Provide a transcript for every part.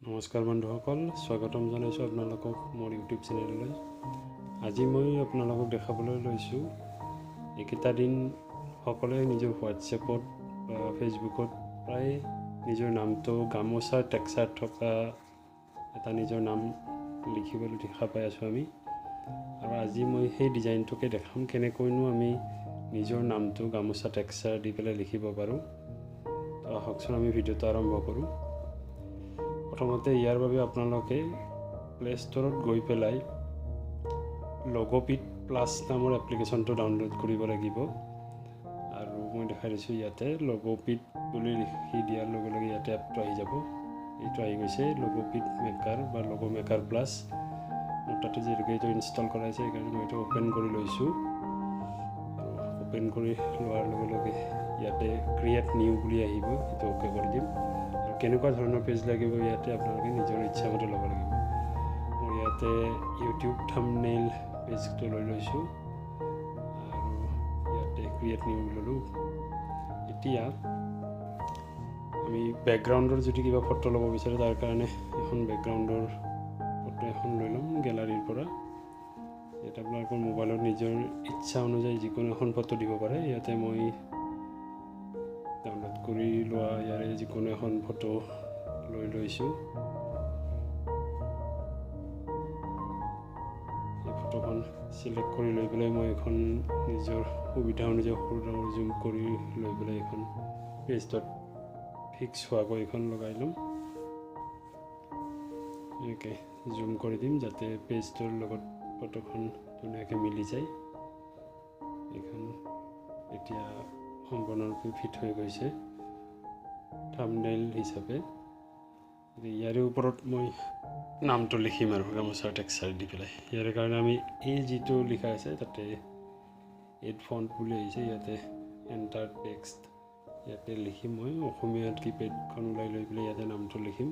নমস্কাৰ বন্ধুসকল, স্বাগতম জনাইছোঁ আপোনালোকক মোৰ ইউটিউব চেনেললৈ। আজি মই আপোনালোকক দেখাবলৈ লৈছোঁ এইকেইটা দিন সকলোৱে নিজৰ হোৱাটছএপত বা ফেচবুকত প্ৰায় নিজৰ নামটো গামোচা টেক্সাৰ থকা এটা নিজৰ নাম লিখিবলৈ দেখা পাই আছোঁ আমি। আৰু আজি মই সেই ডিজাইনটোকে দেখাম কেনেকৈনো আমি নিজৰ নামটো গামোচা টেক্সাৰ দি পেলাই লিখিব পাৰোঁ। আহকচোন আমি ভিডিঅ'টো আৰম্ভ কৰোঁ। প্ৰথমতে ইয়াৰ বাবে আপোনালোকে প্লে ষ্টৰত গৈ পেলাই লগোপিড প্লাছ নামৰ এপ্লিকেশ্যনটো ডাউনলোড কৰিব লাগিব। আৰু মই দেখাই দিছোঁ ইয়াতে লগোপিড বুলি লিখি দিয়াৰ লগে লগে ইয়াতে এপটো আহি যাব। এইটো আহি গৈছে লগোপিড মেকাৰ বা লগো মেকাৰ প্লাছ। মোৰ তাতে যিহেতুকে এইটো ইনষ্টল কৰাইছে সেইকাৰণে মই এইটো অ'পেন কৰি লৈছোঁ। আৰু অ'পেন কৰি লোৱাৰ লগে লগে ইয়াতে ক্ৰিয়েট নিউ বুলি আহিব, এইটো অ'কে কৰি দিম। কেনেকুৱা ধৰণৰ পেজ লাগিব ইয়াতে আপোনালোকে নিজৰ ইচ্ছামতে ল'ব লাগিব। মই ইয়াতে ইউটিউব থাম্বনেইল পেজটো লৈ লৈছোঁ আৰু ইয়াতে ক্ৰিয়েট নিউ ল'লোঁ। এতিয়া আমি বেকগ্ৰাউণ্ডৰ যদি কিবা ফটো ল'ব বিচাৰোঁ তাৰ কাৰণে এখন বেকগ্ৰাউণ্ডৰ ফটো এখন লৈ ল'ম গেলাৰীৰ পৰা। ইয়াত আপোনালোকৰ মোবাইলত নিজৰ ইচ্ছা অনুযায়ী যিকোনো এখন ফটো দিব পাৰে। ইয়াতে মই ডাউনলোড কৰি লোৱা ইয়াৰে যিকোনো এখন ফটো লৈ লৈছোঁ। এই ফটোখন চিলেক্ট কৰি লৈ পেলাই মই এখন নিজৰ সুবিধা অনুযায়ী সৰু ডাঙৰ জুম কৰি লৈ পেলাই এখন পেজটোত ফিক্স হোৱাকৈ এখন লগাই ল'ম। এনেকৈ জুম কৰি দিম যাতে পেজটোৰ লগত ফটোখন ধুনীয়াকৈ মিলি যায়। এইখন এতিয়া সম্পূৰ্ণৰূপে ফিট হৈ গৈছে থাম্বনেইল হিচাপে। ইয়াৰে ওপৰত মই নামটো লিখিম আৰু গামোচা টেক্সাৰ দি পেলাই। ইয়াৰ কাৰণে আমি এই যিটো লিখা আছে তাতে এড ফণ্ট বুলি আহিছে, ইয়াতে এণ্টাৰ টেক্সট ইয়াতে লিখিম। মই অসমীয়াত কিপেডখন ওলাই লৈ পেলাই ইয়াতে নামটো লিখিম,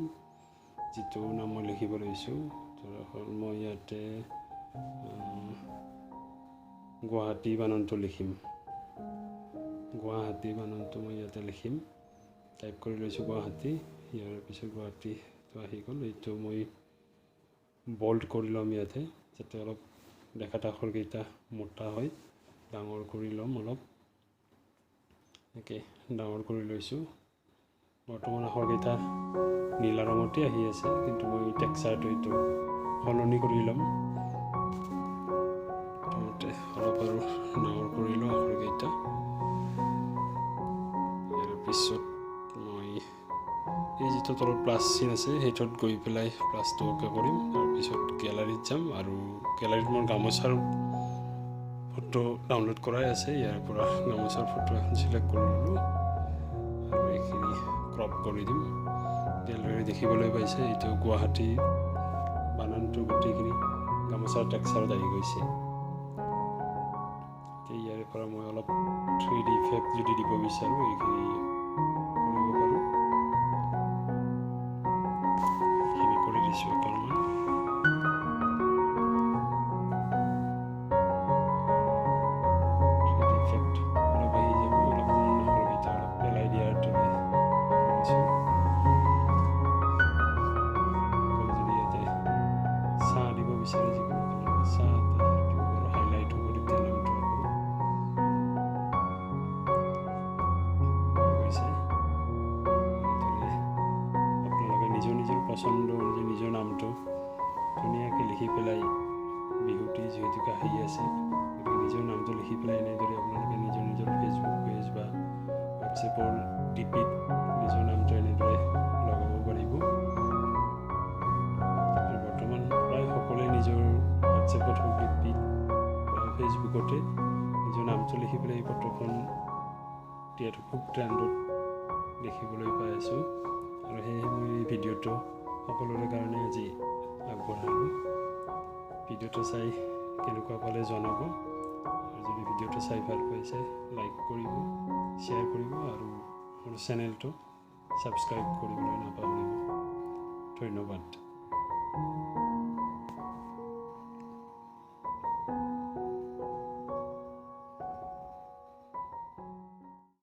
যিটো নাম মই লিখিব লৈছোঁ। ধৰক মই ইয়াতে গুৱাহাটী বানানটো লিখিম। গুৱাহাটী বানানটো মই ইয়াতে লিখিম। টাইপ কৰি লৈছোঁ গুৱাহাটী। ইয়াৰ পিছত গুৱাহাটীটো আহি গ'ল। এইটো মই বল্ড কৰি ল'ম ইয়াতে, যাতে অলপ দেখাত আখৰকেইটা মোটা হয়। ডাঙৰ কৰি ল'ম অলপ, এনেকৈ ডাঙৰ কৰি লৈছোঁ। বৰ্তমান আখৰকেইটা নীলা ৰঙতে আহি আছে, কিন্তু মই টেক্সাৰটো এইটো সলনি কৰি ল'ম। প্ৰথমতে অলপ আৰু ডাঙৰ কৰি লওঁ আখৰকেইটা। ইয়াৰ পিছত মই এই যিটো তলত প্লাছ চিন আছে সেইটোত গৈ পেলাই প্লাছটো অ'কে কৰিম। তাৰপিছত গেলাৰীত যাম আৰু গেলাৰীত মোৰ গামোচাৰ ফটো ডাউনলোড কৰাই আছে। ইয়াৰ পৰা গামোচাৰ ফটো এখন চিলেক্ট কৰি ল'লোঁ আৰু এইখিনি ক্ৰপ কৰি দিম। ভালদৰে দেখিবলৈ পাইছে এইটো গুৱাহাটী বানানটো গোটেইখিনি গামোচাৰ টেক্সাৰত আহি গৈছে। ইয়াৰে পৰা মই অলপ 3D ইফেক্ট যদি দিব বিচাৰোঁ এইখিনি কৰিব পাৰোঁ। এইখিনি কৰি দিছোঁ অকণমান। নিজৰ পচন্দ অনুযায়ী নিজৰ নামটো ধুনীয়াকৈ লিখি পেলাই, বিহুটি যিহেতুকে আহি আছে গতিকে নিজৰ নামটো লিখি পেলাই এনেদৰে আপোনালোকে নিজৰ ফেচবুক পেজ বা হোৱাটছএপৰ ডিপিত নিজৰ নামটো এনেদৰে লগাব পাৰিব। আৰু বৰ্তমান প্ৰায় সকলোৱে নিজৰ হোৱাটছএপত হওক ডিপিত বা ফেচবুকতে নিজৰ নামটো লিখি পেলাই এই ফটোখন দিয়াটো খুব ট্ৰেণ্ডত দেখিবলৈ পাই আছোঁ। আৰু সেয়েহে মই এই ভিডিঅ'টো সকলোৰে কাৰণে আজি আগবঢ়ালোঁ। ভিডিঅ'টো চাই কেনেকুৱা পালে জনাব। আৰু যদি ভিডিঅ'টো চাই ভাল পাইছে লাইক কৰিব, শ্বেয়াৰ কৰিব আৰু মোৰ চেনেলটো ছাবস্ক্ৰাইব কৰিবলৈ নাপাহৰিব। ধন্যবাদ।